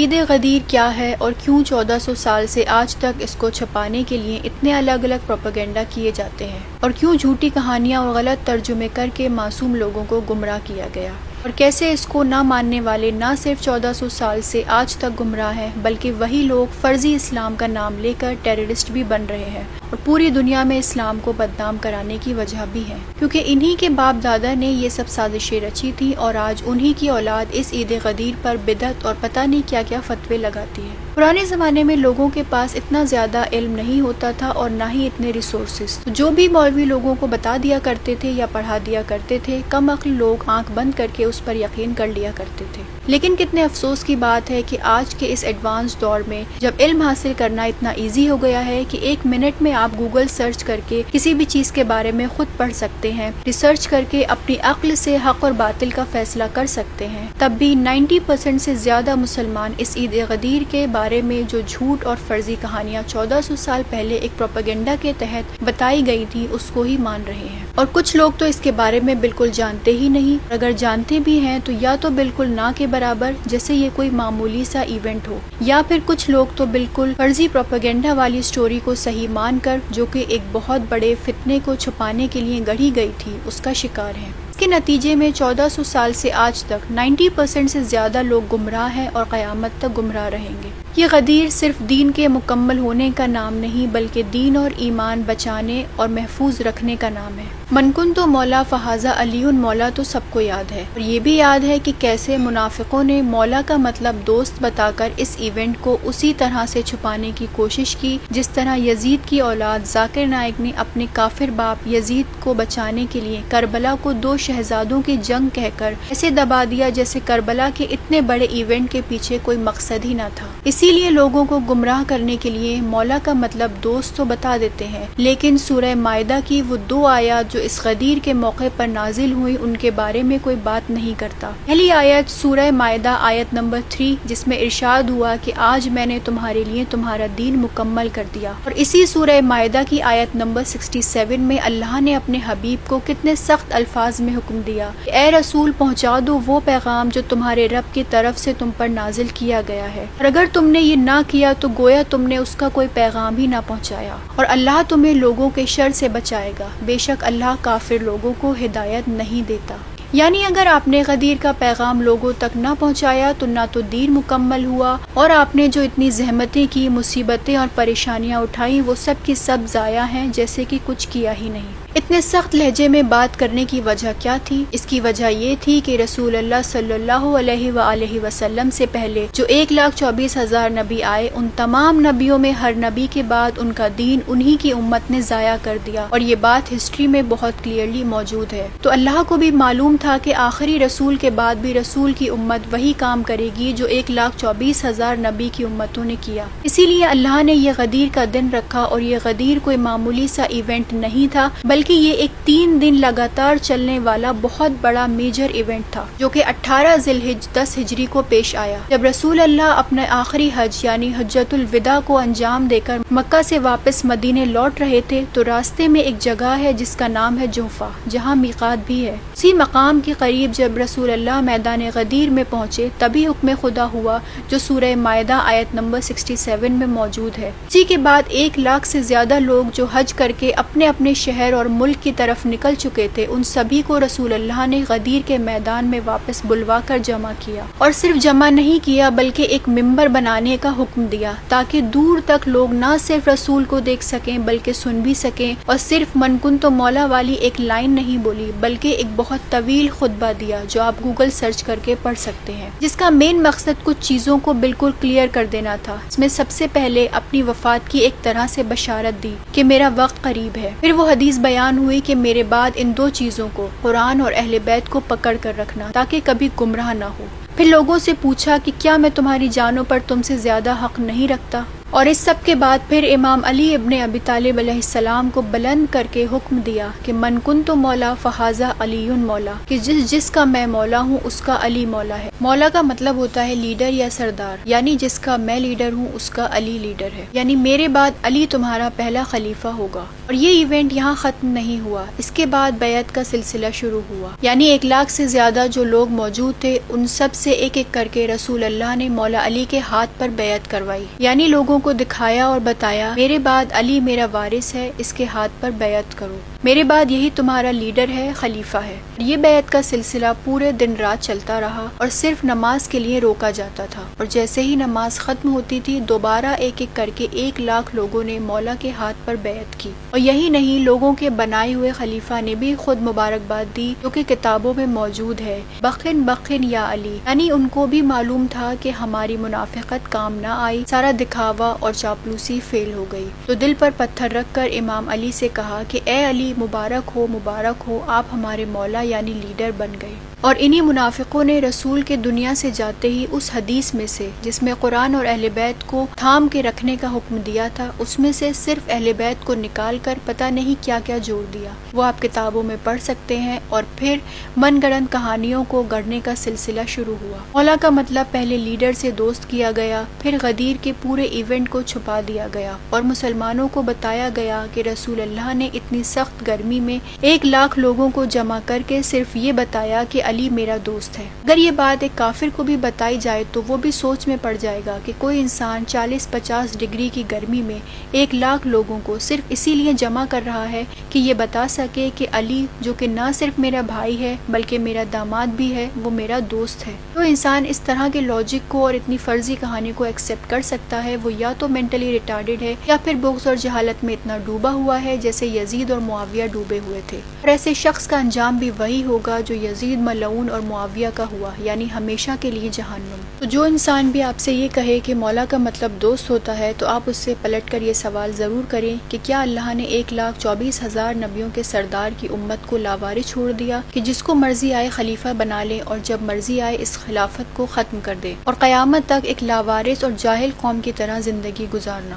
عید غدیر کیا ہے اور کیوں 1400 سال سے آج تک اس کو چھپانے کے لیے اتنے الگ الگ پروپیگنڈا کیے جاتے ہیں، اور کیوں جھوٹی کہانیاں اور غلط ترجمے کر کے معصوم لوگوں کو گمراہ کیا گیا، اور کیسے اس کو نہ ماننے والے نہ صرف 1400 سال سے آج تک گمراہ ہیں بلکہ وہی لوگ فرضی اسلام کا نام لے کر ٹیررسٹ بھی بن رہے ہیں اور پوری دنیا میں اسلام کو بدنام کرانے کی وجہ بھی ہے، کیونکہ انہی کے باپ دادا نے یہ سب سازشیں رچی تھی اور آج انہی کی اولاد اس عید غدیر پر بدعت اور پتہ نہیں کیا کیا فتوے لگاتی ہے۔ پرانے زمانے میں لوگوں کے پاس اتنا زیادہ علم نہیں ہوتا تھا اور نہ ہی اتنے ریسورسز، تو جو بھی مولوی لوگوں کو بتا دیا کرتے تھے یا پڑھا دیا کرتے تھے، کم عقل لوگ آنکھ بند کر کے اس پر یقین کر لیا کرتے تھے۔ لیکن کتنے افسوس کی بات ہے کہ آج کے اس ایڈوانس دور میں جب علم حاصل کرنا اتنا ایزی ہو گیا ہے کہ ایک منٹ میں آپ گوگل سرچ کر کے کسی بھی چیز کے بارے میں خود پڑھ سکتے ہیں، ریسرچ کر کے اپنی عقل سے حق اور باطل کا فیصلہ کر سکتے ہیں، تب بھی 90% سے زیادہ مسلمان اس عید غدیر کے بارے میں جو جھوٹ اور فرضی کہانیاں 1400 سال پہلے ایک پروپیگنڈا کے تحت بتائی گئی تھی اس کو ہی مان رہے ہیں، اور کچھ لوگ تو اس کے بارے میں بالکل جانتے ہی نہیں، اگر جانتے بھی ہیں تو یا تو بالکل نہ کے برابر جیسے یہ کوئی معمولی سا ایونٹ ہو، یا پھر کچھ لوگ تو بالکل فرضی پروپیگنڈا والی سٹوری کو صحیح مان کر جو کہ ایک بہت بڑے فتنے کو چھپانے کے لیے گڑھی گئی تھی اس کا شکار ہیں۔ اس کے نتیجے میں 1400 سال سے آج تک 90% سے زیادہ لوگ گمراہ ہیں اور قیامت تک گمراہ رہیں گے۔ یہ غدیر صرف دین کے مکمل ہونے کا نام نہیں بلکہ دین اور ایمان بچانے اور محفوظ رکھنے کا نام ہے۔ من کنت مولا فہذا علی مولا تو سب کو یاد ہے، اور یہ بھی یاد ہے کہ کیسے منافقوں نے مولا کا مطلب دوست بتا کر اس ایونٹ کو اسی طرح سے چھپانے کی کوشش کی جس طرح یزید کی اولاد ذاکر نائک نے اپنے کافر باپ یزید کو بچانے کے لیے کربلا کو 2 شہزادوں کی جنگ کہہ کر ایسے دبا دیا جیسے کربلا کے اتنے بڑے ایونٹ کے پیچھے کوئی مقصد ہی نہ تھا۔ اسی لیے لوگوں کو گمراہ کرنے کے لیے مولا کا مطلب دوست تو بتا دیتے ہیں، لیکن سورہ مائدہ کی وہ 2 آیات جو اس غدیر کے موقع پر نازل ہوئی ان کے بارے میں کوئی بات نہیں کرتا۔ پہلی آیت سورہ مائدہ آیت نمبر 3 جس میں ارشاد ہوا کہ آج میں نے تمہارے لیے تمہارا دین مکمل کر دیا، اور اسی سورہ مائدہ کی آیت نمبر 67 میں اللہ نے اپنے حبیب کو کتنے سخت الفاظ میں حکم دیا کہ اے رسول پہنچا دو وہ پیغام جو تمہارے رب کی طرف سے تم پر نازل کیا گیا ہے، اور اگر تم نے یہ نہ کیا تو گویا تم نے اس کا کوئی پیغام ہی نہ پہنچایا، اور اللہ تمہیں لوگوں کے شر سے بچائے گا، بے شک اللہ کافر لوگوں کو ہدایت نہیں دیتا۔ یعنی اگر آپ نے غدیر کا پیغام لوگوں تک نہ پہنچایا تو نہ تو دین مکمل ہوا، اور آپ نے جو اتنی زحمتیں کی، مصیبتیں اور پریشانیاں اٹھائیں وہ سب کی سب ضائع ہیں جیسے کہ کچھ کیا ہی نہیں۔ اتنے سخت لہجے میں بات کرنے کی وجہ کیا تھی؟ اس کی وجہ یہ تھی کہ رسول اللہ صلی اللہ علیہ وآلہ وسلم سے پہلے جو 1,24,000 نبی آئے، ان تمام نبیوں میں ہر نبی کے بعد ان کا دین انہی کی امت نے ضائع کر دیا، اور یہ بات ہسٹری میں بہت کلیئرلی موجود ہے۔ تو اللہ کو بھی معلوم تھا کہ آخری رسول کے بعد بھی رسول کی امت وہی کام کرے گی جو 1,24,000 نبی کی امتوں نے کیا، اسی لیے اللہ نے یہ غدیر کا دن رکھا، اور یہ غدیر کوئی معمولی سا ایونٹ نہیں تھا بلکہ یہ ایک 3 دن لگاتار چلنے والا بہت بڑا میجر ایونٹ تھا جو کہ 18 ذی الحجہ 10 ہجری کو پیش آیا، جب رسول اللہ اپنے آخری حج یعنی حجۃ الوداع کو انجام دے کر مکہ سے واپس مدینے لوٹ رہے تھے، تو راستے میں ایک جگہ ہے جس کا نام ہے جحفہ، جہاں میقات بھی ہے۔ اسی مقام کے قریب جب رسول اللہ میدان غدیر میں پہنچے تبھی حکم خدا ہوا جو سورہ مائدہ آیت نمبر 67 میں موجود ہے۔ اسی کے بعد 1 لاکھ سے زیادہ لوگ جو حج کر کے اپنے اپنے شہر اور ملک کی طرف نکل چکے تھے، ان سبھی کو رسول اللہ نے غدیر کے میدان میں واپس بلوا کر جمع کیا، اور صرف جمع نہیں کیا بلکہ ایک منبر بنانے کا حکم دیا تاکہ دور تک لوگ نہ صرف رسول کو دیکھ سکیں بلکہ سن بھی سکیں، اور صرف من کنت مولا والی ایک لائن نہیں بولی بلکہ ایک بہت طویل خطبہ دیا جو آپ گوگل سرچ کر کے پڑھ سکتے ہیں، جس کا مین مقصد کچھ چیزوں کو بالکل کلیئر کر دینا تھا۔ اس میں سب سے پہلے اپنی وفات کی ایک طرح سے بشارت دی کہ میرا وقت قریب ہے، پھر وہ حدیث بیان ہوئی کہ میرے بعد ان 2 چیزوں کو، قرآن اور اہل بیت کو پکڑ کر رکھنا تاکہ کبھی گمراہ نہ ہو۔ پھر لوگوں سے پوچھا کہ کیا میں تمہاری جانوں پر تم سے زیادہ حق نہیں رکھتا؟ اور اس سب کے بعد پھر امام علی ابن ابی طالب علیہ السلام کو بلند کر کے حکم دیا کہ من کنت مولا فہذا علی مولا، کہ جس کا میں مولا ہوں اس کا علی مولا ہے۔ مولا کا مطلب ہوتا ہے لیڈر یا سردار، یعنی جس کا میں لیڈر ہوں اس کا علی لیڈر ہے، یعنی میرے بعد علی تمہارا پہلا خلیفہ ہوگا۔ اور یہ ایونٹ یہاں ختم نہیں ہوا، اس کے بعد بیعت کا سلسلہ شروع ہوا، یعنی 1 لاکھ سے زیادہ جو لوگ موجود تھے ان سب سے ایک ایک کر کے رسول اللہ نے مولا علی کے ہاتھ پر بیعت کروائی، یعنی لوگوں کو دکھایا اور بتایا میرے بعد علی میرا وارث ہے، اس کے ہاتھ پر بیعت کرو، میرے بعد یہی تمہارا لیڈر ہے، خلیفہ ہے۔ یہ بیعت کا سلسلہ پورے دن رات چلتا رہا اور صرف نماز کے لیے روکا جاتا تھا، اور جیسے ہی نماز ختم ہوتی تھی دوبارہ ایک ایک کر کے 1 لاکھ لوگوں نے مولا کے ہاتھ پر بیعت کی۔ اور یہی نہیں، لوگوں کے بنائے ہوئے خلیفہ نے بھی خود مبارکباد دی، جو کہ کتابوں میں موجود ہے، بخن بخن یا علی، یعنی ان کو بھی معلوم تھا کہ ہماری منافقت کام نہ آئی، سارا دکھاوا اور چاپلوسی فیل ہو گئی، تو دل پر پتھر رکھ کر امام علی سے کہا کہ اے علی مبارک ہو، آپ ہمارے مولا یعنی لیڈر بن گئے۔ اور انہی منافقوں نے رسول کے دنیا سے جاتے ہی اس حدیث میں سے جس میں قرآن اور اہل بیت کو تھام کے رکھنے کا حکم دیا تھا، اس میں سے صرف اہل بیت کو نکال کر پتہ نہیں کیا کیا جوڑ دیا، وہ آپ کتابوں میں پڑھ سکتے ہیں۔ اور پھر من گڑنت کہانیوں کو گڑھنے کا سلسلہ شروع ہوا۔ مولا کا مطلب پہلے لیڈر سے دوست کیا گیا، پھر غدیر کے پورے ایونٹ کو چھپا دیا گیا اور مسلمانوں کو بتایا گیا کہ رسول اللہ نے اتنی سخت گرمی میں 1 لاکھ لوگوں کو جمع کر کے صرف یہ بتایا کہ علی میرا دوست ہے۔ اگر یہ بات ایک کافر کو بھی بتائی جائے تو وہ بھی سوچ میں پڑ جائے گا کہ کوئی انسان 40-50 ڈگری کی گرمی میں 1 لاکھ لوگوں کو صرف اسی لیے جمع کر رہا ہے کہ یہ بتا سکے کہ علی جو کہ نہ صرف میرا بھائی ہے بلکہ میرا داماد بھی ہے، وہ میرا دوست ہے۔ تو انسان اس طرح کے لاجک کو اور اتنی فرضی کہانی کو ایکسیپٹ کر سکتا ہے، وہ یا تو مینٹلی ریٹارڈڈ ہے یا پھر بغض اور جہالت میں اتنا ڈوبا ہوا ہے جیسے یزید اور معاویہ ڈوبے ہوئے تھے۔ اور ایسے شخص کا انجام بھی وہی ہوگا جو یزید ملعون اور معاویہ کا ہوا، یعنی ہمیشہ کے لیے جہنم۔ تو جو انسان بھی آپ سے یہ کہے کہ مولا کا مطلب دوست ہوتا ہے تو آپ اس سے پلٹ کر یہ سوال ضرور کریں کہ کیا اللہ نے 1,24,000 نبیوں کے سردار کی امت کو لاوارث چھوڑ دیا کہ جس کو مرضی آئے خلیفہ بنا لے اور جب مرضی آئے اس خلافت کو ختم کر دے اور قیامت تک ایک لاوارث اور جاہل قوم کی طرح زندگی گزارنا۔